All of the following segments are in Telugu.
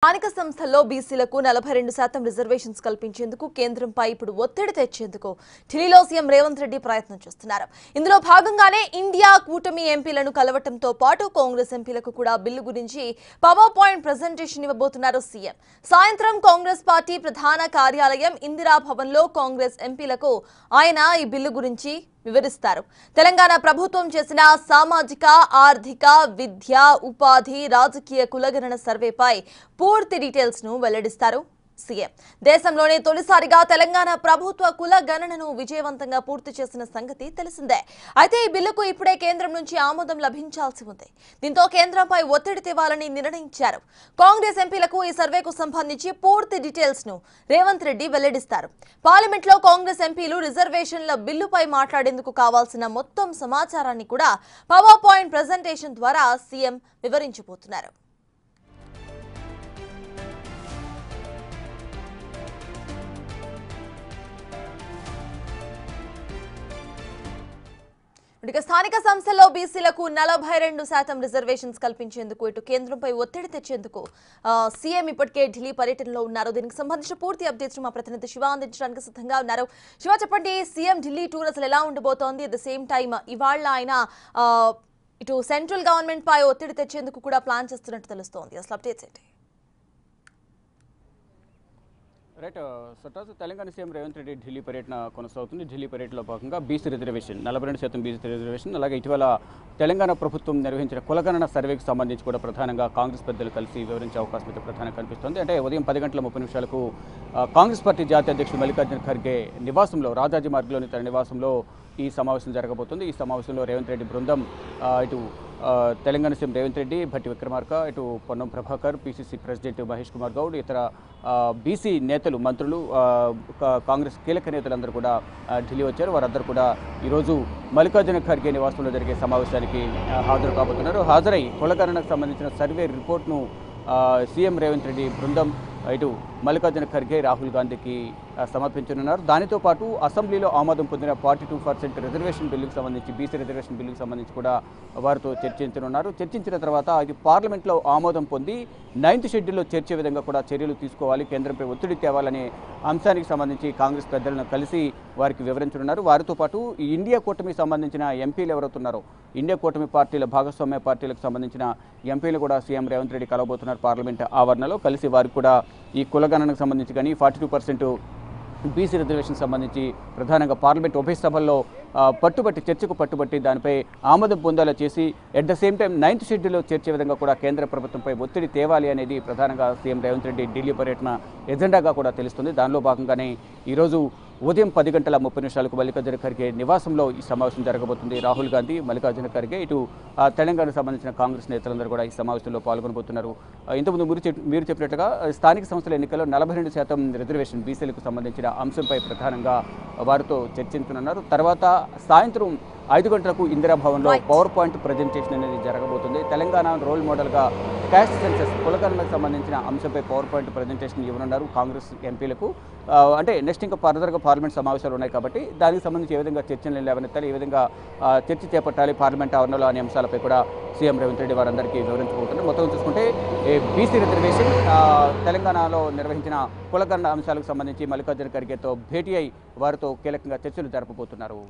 స్థానిక సంస్థల్లో బీసీలకు 42% రిజర్వేషన్స్ కల్పించేందుకు కేంద్రంపై ఇప్పుడు ఒత్తిడి తెచ్చేందుకు ఢిల్లీలో సీఎం రేవంత్ రెడ్డి ప్రయత్నం చేస్తున్నారు. ఇందులో భాగంగానే ఇండియా కూటమి ఎంపీలను కలవటంతో పాటు కాంగ్రెస్ ఎంపీలకు కూడా బిల్లు గురించి పవర్ పాయింట్ ప్రెజెంటేషన్ ఇవ్వబోతున్నారు సీఎం. సాయంత్రం కాంగ్రెస్ పార్టీ ప్రధాన కార్యాలయం ఇందిరా భవన్లో కాంగ్రెస్ ఎంపీలకు ఆయన ఈ బిల్లు గురించి వివరిస్తారు. తెలంగాణ ప్రభుత్వం చేసిన సామాజిక, ఆర్థిక, విద్య, ఉపాధి, రాజకీయ కులగణన సర్వేపై పూర్తి డీటెయిల్స్ ను వెల్లడిస్తారు సీఎం. దేశంలోనే తొలిసారిగా తెలంగాణ ప్రభుత్వ కుల గణనను విజయవంతంగా పూర్తి చేసిన సంగతి తెలిసిందే. అయితే ఈ బిల్లుకు ఇప్పుడే కేంద్రం నుంచి ఆమోదం లభించాల్సి ఉంది. దీంతో కేంద్రంపై ఒత్తిడి తేవాలని నిర్ణయించారు. కాంగ్రెస్ ఎంపీలకు ఈ సర్వేకు సంబంధించి పూర్తి డీటెయిల్స్ ను రేవంత్ రెడ్డి వెల్లడిస్తారు. పార్లమెంట్ లో కాంగ్రెస్ ఎంపీలు రిజర్వేషన్ల బిల్లుపై మాట్లాడేందుకు కావాల్సిన మొత్తం సమాచారాన్ని కూడా పవర్ పాయింట్ ప్రెజెంటేషన్ ద్వారా సీఎం వివరించబోతున్నారు. స్థానిక సంస్థల్లో బీసీలకు 42% రిజర్వేషన్స్ కల్పించేందుకు ఇటు కేంద్రంపై ఒత్తిడి తెచ్చేందుకు సీఎం ఇప్పటికే ఢిల్లీ పర్యటనలో ఉన్నారు. దీనికి సంబంధించిన పూర్తి అప్డేట్స్ మా ప్రతినిధి శివ అందించడానికి సిద్ధంగా ఉన్నారు. శివ, చెప్పండి, సీఎం ఢిల్లీ టూర్ అసలు ఎలా ఉండబోతోంది? అట్ ద సేమ్ టైం ఇవాళ ఆయన ఇటు సెంట్రల్ గవర్నమెంట్ పై ఒత్తిడి తెచ్చేందుకు కూడా ప్లాన్ చేస్తున్నట్టు తెలుస్తోంది. అసలు అప్డేట్స్ ఏంటి? రైట్ సొట్టాసు తెలంగాణ సీఎం రేవంత్ రెడ్డి ఢిల్లీ పర్యటన కొనసాగుతుంది. ఢిల్లీ పర్యటనలో భాగంగా బీసీ రిజర్వేషన్ 42% బీసీ రిజర్వేషన్, అలాగే ఇటీవల తెలంగాణ ప్రభుత్వం నిర్వహించిన కులగణన సర్వేకి సంబంధించి కూడా ప్రధానంగా కాంగ్రెస్ పెద్దలు కలిసి వివరించే అవకాశం అయితే ప్రధానంగా కనిపిస్తోంది. అంటే ఉదయం 10:30 కాంగ్రెస్ పార్టీ జాతీయ అధ్యక్షుడు మల్లికార్జున ఖర్గే నివాసంలో, రాజాజీ మార్గ్లోని తన నివాసంలో ఈ సమావేశం జరగబోతుంది. ఈ సమావేశంలో రేవంత్ రెడ్డి బృందం ఇటు తెలంగాణ సీఎం రేవంత్ రెడ్డి, భట్టి విక్రమార్క, ఇటు పొన్నం ప్రభాకర్, పీసీసీ ప్రెసిడెంట్ మహేష్ కుమార్ గౌడ్, ఇతర బీసీ నేతలు, మంత్రులు, కాంగ్రెస్ కీలక నేతలందరూ కూడా ఢిల్లీ వచ్చారు. వారందరూ కూడా ఈరోజు మల్లికార్జున ఖర్గే నివాసంలో జరిగే సమావేశానికి హాజరు కాబోతున్నారు. హాజరై కులగణనకు సంబంధించిన సర్వే రిపోర్ట్ను సీఎం రేవంత్ రెడ్డి బృందం ఇటు మల్లికార్జున ఖర్గే, రాహుల్ గాంధీకి సమర్పించనున్నారు. దానితో పాటు అసెంబ్లీలో ఆమోదం పొందిన 42% రిజర్వేషన్ బిల్లుకు సంబంధించి, బీసీ రిజర్వేషన్ బిల్లుకు సంబంధించి కూడా వారితో చర్చించనున్నారు. చర్చించిన తర్వాత అది పార్లమెంట్లో ఆమోదం పొంది 9th షెడ్యూల్లో చేర్చే విధంగా కూడా చర్యలు తీసుకోవాలి, కేంద్రంపై ఒత్తిడి తేవాలనే అంశానికి సంబంధించి కాంగ్రెస్ పెద్దలను కలిసి వారికి వివరించనున్నారు. వారితో పాటు ఈ ఇండియా కూటమికి సంబంధించిన ఎంపీలు ఎవరవుతున్నారో, ఇండియా కూటమి పార్టీల భాగస్వామ్య పార్టీలకు సంబంధించిన ఎంపీలు కూడా సీఎం రేవంత్ రెడ్డి కలవబోతున్నారు పార్లమెంట్ ఆవరణలో. కలిసి వారికి కూడా ఈ కులగణనకు సంబంధించి కానీ 42% బీసీ రిజర్వేషన్ సంబంధించి ప్రధానంగా పార్లమెంట్ ఉభయ సభల్లో చర్చకు పట్టుబట్టి దానిపై ఆమోదం పొందేలా చేసి at the same time 9th షెడ్యూల్లో చేర్చే విధంగా కూడా కేంద్ర ప్రభుత్వంపై ఒత్తిడి తేవాలి అనేది ప్రధానంగా సీఎం రేవంత్ రెడ్డి ఢిల్లీ పర్యటన ఎజెండాగా కూడా తెలుస్తుంది. దానిలో భాగంగానే ఈరోజు ఉదయం 10:30 మల్లికార్జున ఖర్గే నివాసంలో ఈ సమావేశం జరగబోతుంది. రాహుల్ గాంధీ, మల్లికార్జున ఖర్గే, ఇటు తెలంగాణకు సంబంధించిన కాంగ్రెస్ నేతలందరూ కూడా ఈ సమావేశంలో పాల్గొనబోతున్నారు. ఇంతకుముందు మీరు చెప్పినట్టుగా స్థానిక సంస్థల ఎన్నికల్లో 42% రిజర్వేషన్ బీసీలకు సంబంధించిన అంశంపై ప్రధానంగా వారితో చర్చించనున్నారు. తర్వాత సాయంత్రం 5 గంటలకు ఇందిరా భవన్లో పవర్ పాయింట్ ప్రజెంటేషన్ అనేది జరగబోతుంది. తెలంగాణ రోల్ మోడల్గా క్యాస్ట్ సెన్సస్ కులగణనకు సంబంధించిన అంశంపై పవర్ పాయింట్ ప్రజెంటేషన్ ఇవ్వనున్నారు కాంగ్రెస్ ఎంపీలకు. అంటే నెక్స్ట్ ఇంకా ఫర్దర్గా పార్లమెంట్ సమావేశాలు ఉన్నాయి కాబట్టి దానికి సంబంధించి ఏ విధంగా చర్చలు లేవనెత్తాలి, ఏ విధంగా చర్చ చేపట్టాలి పార్లమెంట్ ఆవరణలో అనే అంశాలపై కూడా సీఎం రేవంత్ రెడ్డి వారందరికీ వివరించబోతున్నారు. మొత్తం చూసుకుంటే బీసీ రిజర్వేషన్, తెలంగాణలో నిర్వహించిన కులగణన అంశాలకు సంబంధించి మల్లికార్జున ఖర్గేతో భేటీ అయి వారితో కీలకంగా చర్చలు జరపబోతున్నారు.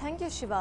Thank you Shiva.